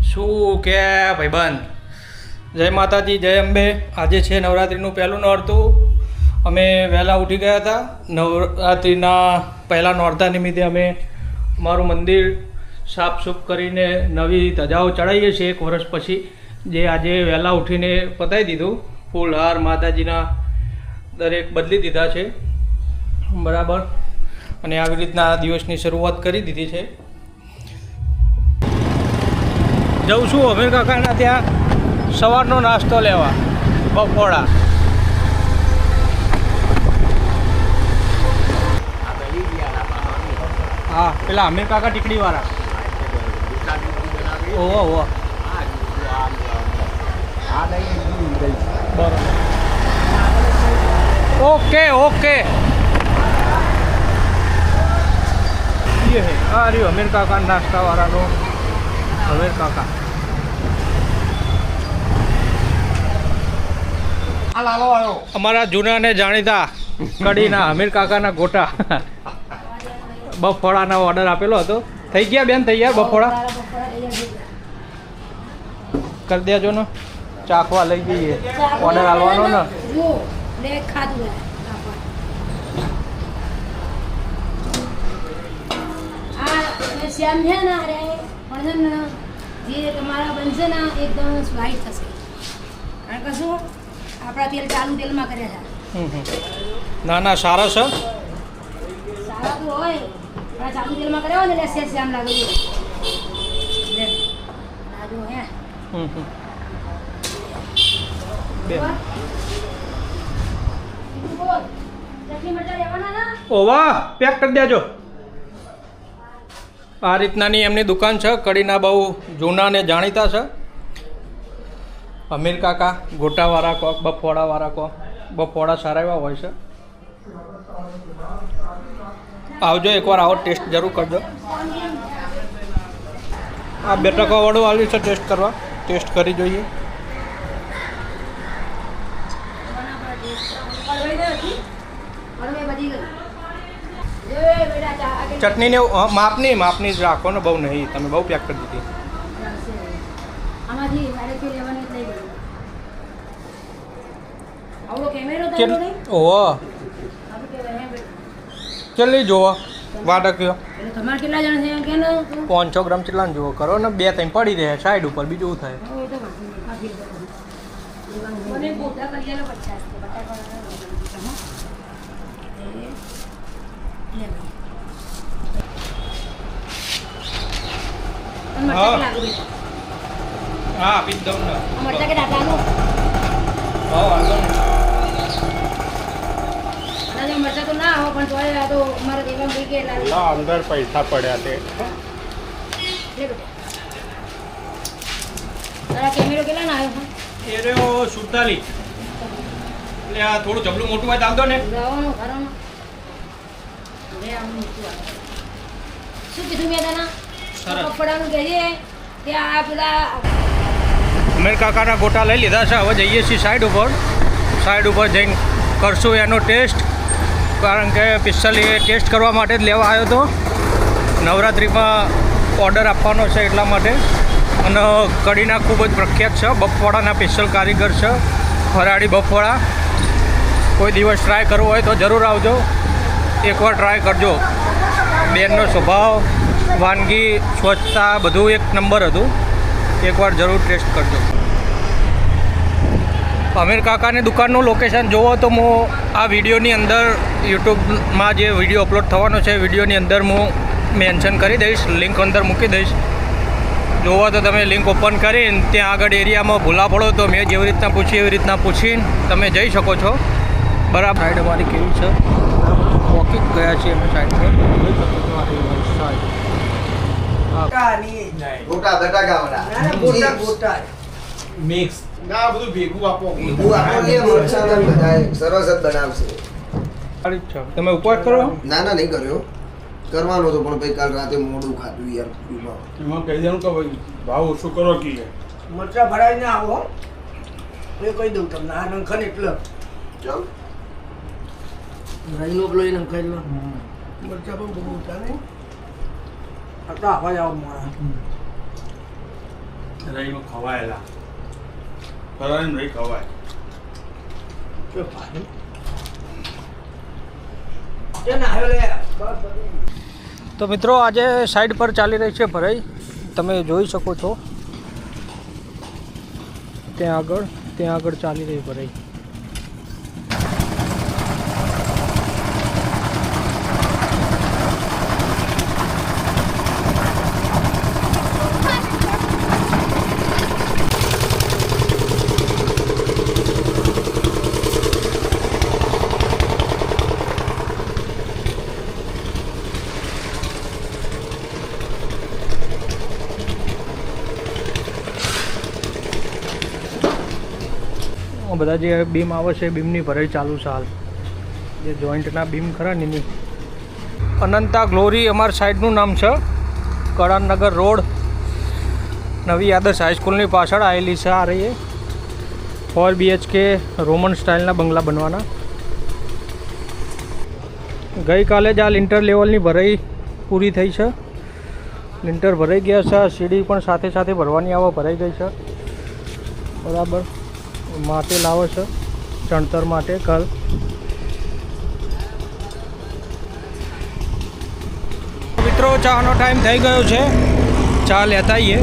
શું કે ભાઈબંધ, જય માતાજી, જય અંબે. આજે છે નવરાત્રિનું પહેલું નોરતું. અમે વહેલા ઉઠી ગયા હતા. નવરાત્રિના પહેલાં નોરતા નિમિત્તે અમે અમારું મંદિર સાફસૂફ કરીને નવી ધજાઓ ચડાવીએ છીએ 1 વર્ષ પછી, જે આજે વહેલા ઉઠીને પતાવી દીધું. ફૂલ હાર માતાજીના દરેક બદલી દીધા છે, બરાબર. અને આવી રીતના દિવસની શરૂઆત કરી દીધી છે. જઉં છું અમીર કાકાના ત્યાં સવારનો નાસ્તો લેવા, બપોરા. હા, પેલા અમીર કાકા ટીકડીવાળા. ઓહો ઓહો, બરાબર. Okay okay. ये है आ रही अमीर काका नाश्ता वाला नो अमीर काका. અમારા જૂના ને જાણીતા કડીના અમીર કાકાના ગોટા બફોડાનો ઓર્ડર આપેલો હતો. થઈ ગયા બેન? થઈ ગયા બફોડા? કરી દેજો ને, ચાખવા લઈ જઈએ. ઓર્ડર આલવાનો ને. શ્યામ છે ને અરે પણ જે તમારા બનશે ને એકદમ વ્હાઈટ થશે, કારણ કે શું આપણા તેલ ચાલુ તેલમાં કર્યા છે. ના ના, સારા છે. સારા તો હોય પણ ચાલુ તેલમાં કર્યા હોય ને એટલે શ્યામ લાગે છે. લાજો હે ચટણી મરચાં લેવાના ના? ઓ વાહ, પેક કરી દેજો. આ રીતનાની એમની દુકાન છે. કડીના બહુ જૂના ને જાણીતા છે અમીર કાકા. ગોટાવાળા કોક, બફોડાવાળા કોક. બફોડા સારા એવા હોય છે. આવજો એકવાર, આવો, ટેસ્ટ જરૂર કરજો. આ 2 ટકાવાળું આવ્યું છે ટેસ્ટ કરવા. ટેસ્ટ કરી જોઈએ. ચટણીને માપની જ રાખો ને, બહુ નહીં. તમે બહુ પેક કરી દીધી. ઓહો, કેટલી જોવો વાટક્યો? 500 ગ્રામ કેટલા જોવો કરો ને? 2-3 પડી રહે સાઈડ ઉપર, બીજું થાય. હા, આપી જ દઉં ને. મરચા તો ના હો, પણ તોય આ તો અમારા દેવા ભાઈ કે અંદર પૈસા પડ્યા તે. તારા કેમેરો કેટલા ના આવ્યો? એ રહ્યો 47. એટલે આ થોડું જબલું મોટું હોય તો આવતો ને. ગાવાનું ઘરવાનું લે આમ મોટું આવે. શું કીધું મેં તને? સરસ. કપડાનું કહેજે કે આ પેલા અમીર કાકાના ગોટા લઈ લીધા છે. હવે જઈએ છીએ સાઈડ ઉપર. સાઈડ ઉપર જઈને કરશું એનો ટેસ્ટ, કારણ કે સ્પેશિયલી એ ટેસ્ટ કરવા માટે જ લેવા આવ્યો હતો. નવરાત્રિમાં ઓર્ડર આપવાનો છે એટલા માટે. અને કડીના ખૂબ જ પ્રખ્યાત છે. બફોડાના સ્પેશિયલ કારીગર છે. ફરાળી બફોડા. કોઈ દિવસ ટ્રાય કરવો હોય તો જરૂર આવજો, એકવાર ટ્રાય કરજો. બેનનો સ્વભાવ, વાનગી, સ્વચ્છતા બધું એક નંબર હતું. એકવાર જરૂર ટેસ્ટ કરજો. અમીર કાકાની દુકાનનું લોકેશન જોવો તો હું આ વિડીયોની અંદર, યુટ્યુબમાં જે વિડીયો અપલોડ થવાનો છે વિડીયોની અંદર હું મેન્શન કરી દઈશ, લિંક અંદર મૂકી દઈશ. જોવો તો તમે લિંક ઓપન કરીને ત્યાં આગળ એરિયામાં ભૂલા પડો તો મેં જેવી રીતના પૂછી એવી રીતના પૂછીને તમે જઈ શકો છો. બરાબર. સાઈડ અમારી કેવી છે? વોકિંગ ગયા છીએ અમે સાઈડ પર. મિક્સ ના, બધું ભેગું આપો. સરસ જ બનાવશે. તમે ઉપવાસ કરો? ના ના, નહીં કર્યો. કરવાનો હતો પણ ભાઈ કાલ રાતે મોડું ખાધું યાર. એમાં કહી દેવાનું કે ભાઈ ભાવ ઓછો કરો કે મરચા ભરાઈને આવો એ કહી દઉં તમને. આ નંખન એટલે ચાલ રાઈનો પેલો એ નંખાઈ લો. મરચા પણ બહુ ઓછા નહીં. આટલા આવા જાવ મારા રહીમાં ખવાયેલા ખરાને રહી ખવાય જો પાણી જે ના આવ્યો લે બસ બધી તો મિત્રો આજે સાઈડ પર ચાલી રહી છે ભરાઈ, તમે જોઈ શકો છો ત્યાં આગળ ચાલી રહી ભરાઈ. બધા જે બીમ આવે છે બીમની ભરાઈ ચાલુ છે હાલ, જે જોઈન્ટના બીમ ખરા ને એની. અનંતા ગ્લોરી અમારા સાઈડનું નામ છે, કળાનગર રોડ નવી આદર્શ હાઈસ્કૂલની પાછળ આવેલી છે. આ રહી 4 BHK રોમન સ્ટાઇલના બંગલા બનવાના. ગઈકાલે જ આ લિન્ટર લેવલની ભરાઈ પૂરી થઈ છે, લિન્ટર ભરાઈ ગયા છે, સીડી પણ સાથે સાથે ભરવાની આવે ભરાઈ ગઈ છે બરાબર. માટે લાવે છે ચણતર માટે કલ. મિત્રો ચાનો ટાઈમ થઈ ગયો છે, ચા લેતા આવીએ,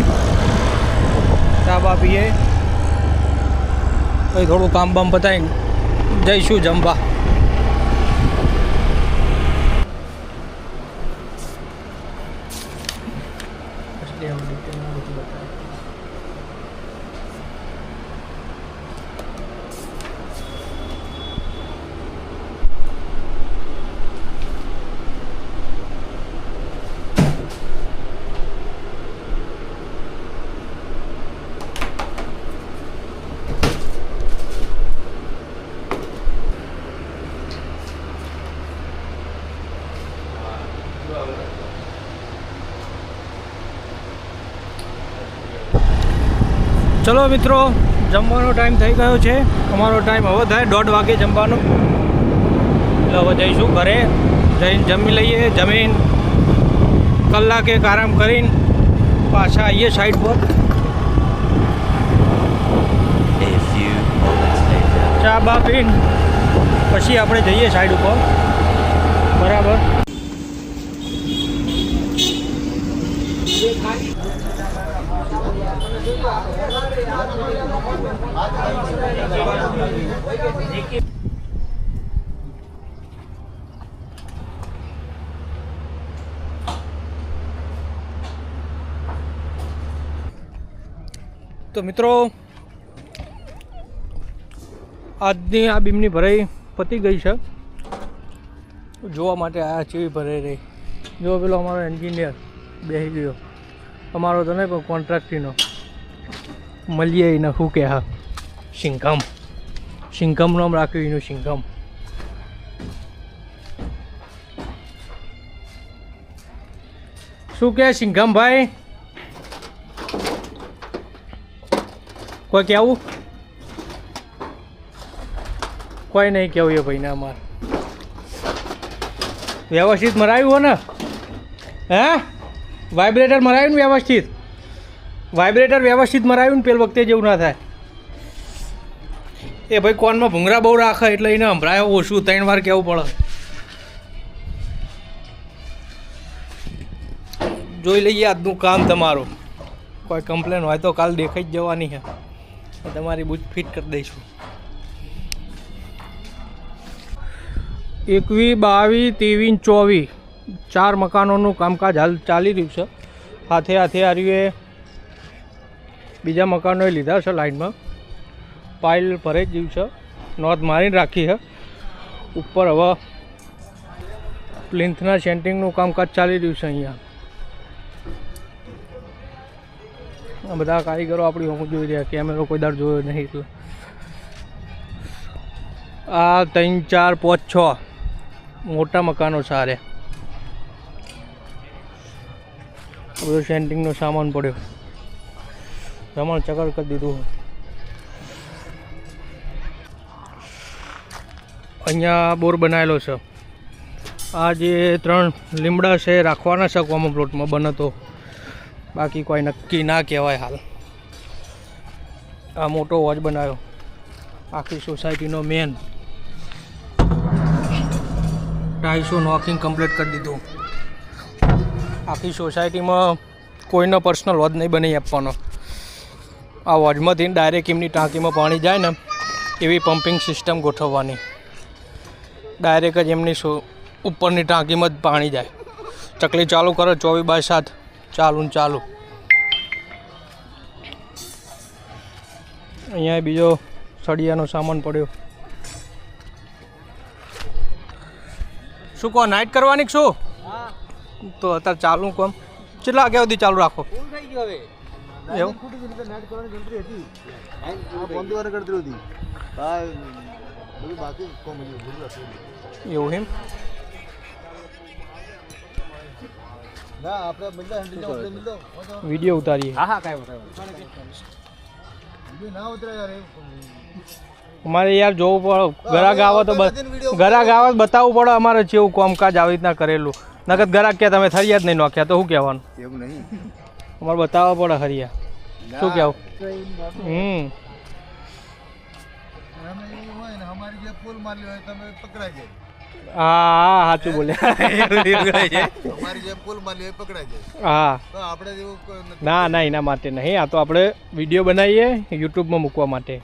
ચા બા પીએ, પછી થોડું કામ બામ પતાવીને જઈશું જમવા. ચલો મિત્રો, જમવાનો ટાઈમ થઈ ગયો છે. અમારો ટાઈમ હવે થાય 1:30 વાગે જમવાનો, એટલે હવે જઈશું ઘરે, જઈને જમી લઈએ. જમીન કલાક એક આરામ કરીને પાછા આવીએ સાઈડ પર. ચા બા પીને પછી આપણે જઈએ સાઈડ ઉપર બરાબર. તો મિત્રો આજની આ બીમની ભરાઈ પતી ગઈ છે, જોવા માટે આયા ચેવી ભરાઈ રહી. જો પેલો અમારો એન્જિનિયર બેસી ગયો, અમારો તો નહીં પણ કોન્ટ્રાક્ટરનો. મળીએ એને શું કે હા સિંઘમ નામ રાખ્યું એનું, સિંઘમ. શું કે સિંઘમભાઈ, કોઈ કહેવું? કોઈ નહીં કહેવું એ ભાઈને. અમારે વ્યવસ્થિત મરાવ્યું હો ને? હે વાઇબ્રેટર મરાવ્યું ને વ્યવસ્થિત? વાઇબ્રેટર વ્યવસ્થિત મરાવ્યું ને પેલ વખતે જેવું ના થાય. એ ભાઈ કોનમાં ભૂંગરા બહુ રાખે એટલે એને સંભળાય ઓછું, 3 વાર કહેવું પડે. જોઈ લઈએ આજનું કામ તમારું. કોઈ કમ્પ્લેન હોય તો કાલ દેખાઈ જ જવાની છે, તમારી બુજ ફિટ કરી દઈશું. 21, 22, 23, 24 4 મકાનોનું કામકાજ હાલ ચાલી રહ્યું છે. હાથે હાથે આ રહ્યું બીજા મકાનોએ લીધા છે લાઈનમાં. પાઇલ ભરાઈ ગયું છે, નોંધ મારીને રાખી છે. ઉપર હવે પ્લિન્થના સેન્ટિંગનું કામકાજ ચાલી રહ્યું છે. અહીંયા આ બધા કારીગરો આપણી હું જોઈ રહ્યા, કેમેરો કોઈ દર જોયો નહીં. એટલે આ 3, 4, 5, 6 મોટા મકાનો સારે. બધો સેન્ટિંગનો સામાન પડ્યો, સામાન ચકર કરી દીધું. અહીંયા બોર બનાવેલો છે. આ જે 3 લીમડા છે રાખવાના છે કોમન પ્લોટમાં બને તો, બાકી કોઈ નક્કી ના કહેવાય હાલ. આ મોટો વોચ બનાવ્યો આખી સોસાયટીનો મેન 250 નોકિંગ કમ્પ્લીટ કરી દીધું. આખી સોસાયટીમાં કોઈનો પર્સનલ વોચ નહીં બનાવી આપવાનો. આ વોચમાંથી ડાયરેક્ટ એમની ટાંકીમાં પાણી જાય ને એવી પમ્પિંગ સિસ્ટમ ગોઠવવાની. ડાયરેક્ટ જ એમની ઉપરની ટાંકીમાં જ પાણી જાય. ચકલી ચાલુ કરો 24/7 ચાલુ ને ચાલુ. અહીંયા બીજો સળિયાનો સામાન પડ્યો. શું કહો નાઇટ કરવાની શું? તો અત્યારે ચાલુ કોમ કેટલા વાગ્યા સુધી ચાલુ રાખો? એવું એવું એમ વિડીયો ઉતારીએ. અમારે યાર જોવું પડે. ગ્રાહક આવે તો ગ્રાહક આવે બતાવવું પડે અમારે જેવું કામકાજ આવી રીતના કરેલું. નકર ગ્રાહક કે તમે થરિયા જ નહીં નોખ્યા તો શું કહેવાનું? એવું નહીં, અમારે બતાવવા પડે હરિયા. શું કહેવું? હા સાચું બોલ્યા. હા ના ના એના માટે નહીં. આ તો આપણે વિડીયો બનાવીએ યુટ્યુબમાં મૂકવા માટે.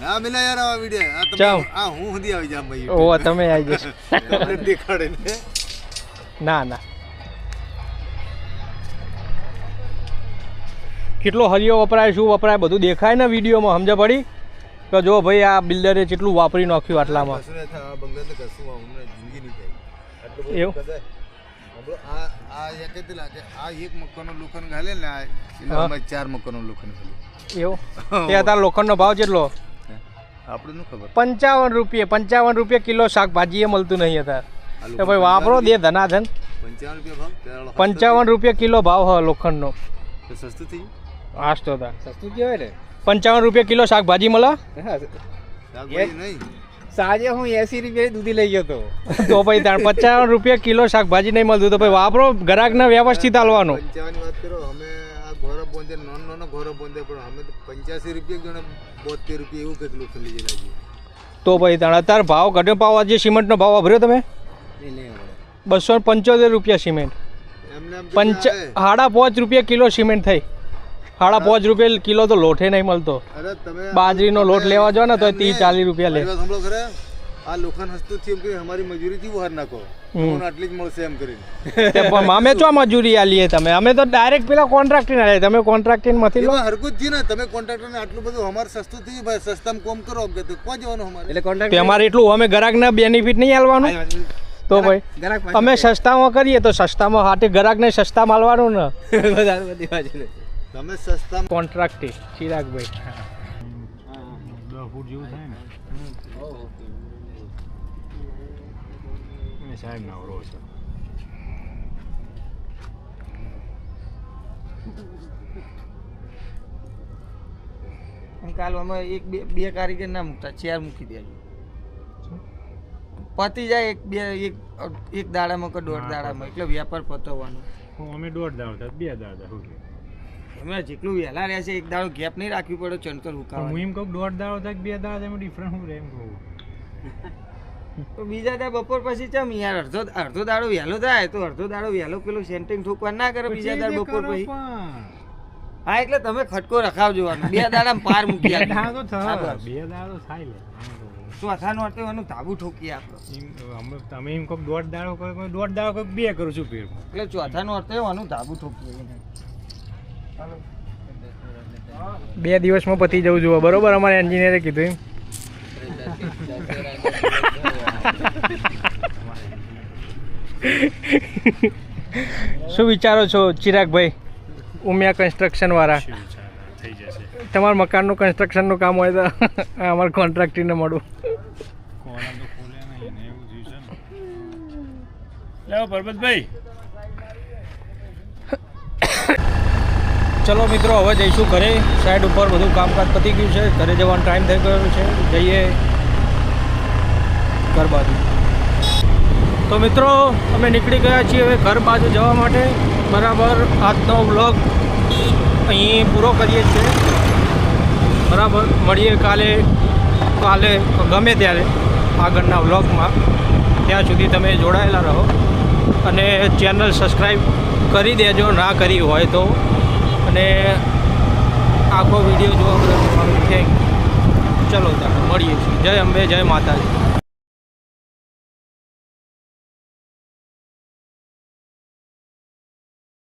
ના મિલા યાર આ વિડિયો ચાલ આ હું સુધી આવી જામ ભાઈ. ઓ તમે આવી જશો. દેખાડે ને ના ના કેટલો હરિયો વપરાય શું વપરાય બધું દેખાય ને વિડીયોમાં. સમજ પડી તો જો ભાઈ આ બિલ્ડરે કેટલું વાપરી નાખ્યું આટલામાં. એવું એક મકાનનો લોખંડ ઘાલે ને આ 4 મકાનનો લોખંડ ઘાલે. એવું તે અત્યારે લોખંડનો ભાવ કેટલો? આપણે શું ખબર. 55 રૂપિયા. 55 રૂપિયા કિલો શાકભાજી એ મળતું નહીં અત્યારે. તો ભાઈ વાપરો દે ધનાધન. 55 રૂપિયા ભાવ. 55 રૂપિયા કિલો ભાવ હ લોખંડનો. સસ્તું થઈ હાસ તો સસ્તું કહેવાય ને. 55 રૂપિયા કિલો શાકભાજી મળે. નહીં સાંજે હું 80 રૂપિયા દૂધી લઈ ગયો હતો. તો ભાઈ 55 રૂપિયા કિલો શાકભાજી નહીં મળતું તો ભાઈ વાપરો. ગ્રાહકને વ્યવસ્થિત આલવાનું. 55 ની વાત કરો. અમે આ ઘોરો બોંધે નાનો ઘોરો બોંધે પણ અમે તો 85 રૂપિયા જણે 72 રૂપિયા એવું કંઈક લોખંડ લઈ ગયેલા છીએ. તો ભાઈ અત્યારે ભાવ ઘટ્યો. ભાવ આજે સિમેન્ટનો ભાવ વાપર્યો તમે? 275 રૂપિયા સિમેન્ટ. એમને એમ 5.5 રૂપિયા કિલો સિમેન્ટ થઈ. 5.5 રૂપિયા કિલો તો લોઠે નહીં મળતો. અરે તમે બાજરીનો લોટ લેવા જાઓ ને તો 30-40 રૂપિયા લે. સાંભળો ખરા આ લોખંડ હસ્તું થયું કે અમારી મજૂરીથી બહાર નાખો મને આટલી જ મળશે એમ કરીને. પણ અમે ચો મજૂરી આલીએ તમે? અમે તો ડાયરેક્ટ પેલા કોન્ટ્રાક્ટર આલે. તમે કોન્ટ્રાક્ટર માંથી લો. હરકું જ થયું ને. તમે કોન્ટ્રાક્ટરને આટલું બધું અમારે સસ્તું થયું ભાઈ સસ્તામાં કોમ કરો કે તો કોણ જવાનું અમારે? એટલે કોન્ટ્રાક્ટ અમારે એટલું અમે ગ્રાહકને બેનિફિટ નહીં આલવાનું. તો ભાઈ અમે સસ્તામાં કરીએ તો સસ્તામાં હાટે ગ્રાહકને સસ્તા માલવાનું ને. બધી બાજુ તમે સસ્તા કોન્ટ્રાક્ટર ચિરાગભાઈ. 10 ફૂટ જેવું થાય ને. સાહેબ નવરો છે. કાલ અમે બે કારીગર ના મૂકતા, ચેર મૂકી દેજો. પતી જાય એક દાડામાં કે 1.5 દાડામાં. એટલે વ્યાપાર પતવવાનો. અમે 1.5 દાડા 2 દાડા શું કે એમાં જેટલું વહેલા રહેશે એક દાડો ગેપ નહીં રાખવી પડે. ચણતર હું હુકાવા એમ કહું 1.5 દાડો થાય 2 દાડા એમાં ડિફરન્સ શું રહે એમ કહું. તો બીજા ત્યાં બપોર પછી ચમ યાર અડધો દાડો વહેલો થાય તો અડધો દાડો વહેલો પેલું સેન્ટિંગ ઠોકવા ના કરે. બીજા દાડો બપોર પછી હા એટલે તમે ખટકો રખાવજો. 2 દાડા પાર મૂકી બે દાડો થાય લે. ચોથા નો એનું ધાબુ ઠોકીએ આપણે. તમે એમ કહો 1.5 દાડો કરો 1.5 દાડો કહો 2 કરું છું ફેર. એટલે ચોથા નો અર્થ એનું ધાબુ ઠોકીએ. 2 દિવસમાં પતી જવું જોઈએ બરોબર. અમારે એન્જિનિયરે કીધું એમ. શું વિચારો છો ચિરાગભાઈ ઉમિયા કન્સ્ટ્રક્શન વાળા? થઈ જશે. તમારા મકાનનું કન્સ્ટ્રક્શનનું કામ હોય તો અમારા કોન્ટ્રાક્ટરને મળું. કોણા તો ખોલ્યા નહીં ને એવું થયું છે ને. લેવો પરબતભાઈ. ચલો મિત્રો હવે જઈશું ઘરે. સાઈડ ઉપર બધું કામકાજ પતી ગયું છે. ઘરે જવાનો ટાઈમ થઈ ગયો છે. જઈએ ઘર બાજુ. તો મિત્રો અમે નીકળી ગયા છીએ હવે ઘર બાજુ જવા માટે. બરાબર આજનો વ્લોગ અહીં પૂરો કરીએ છીએ. બરાબર, મળીએ કાલે ગમે ત્યારે આગળના વ્લોગમાં. ત્યાં સુધી તમે જોડાયેલા રહો અને ચેનલ સબસ્ક્રાઈબ કરી દેજો ના કરી હોય તો. અને આખો વિડીયો જોવા બદલ તમારું થેન્ક. ચલો ત્યારે મળીએ છીએ. જય અંબે, જય માતાજી.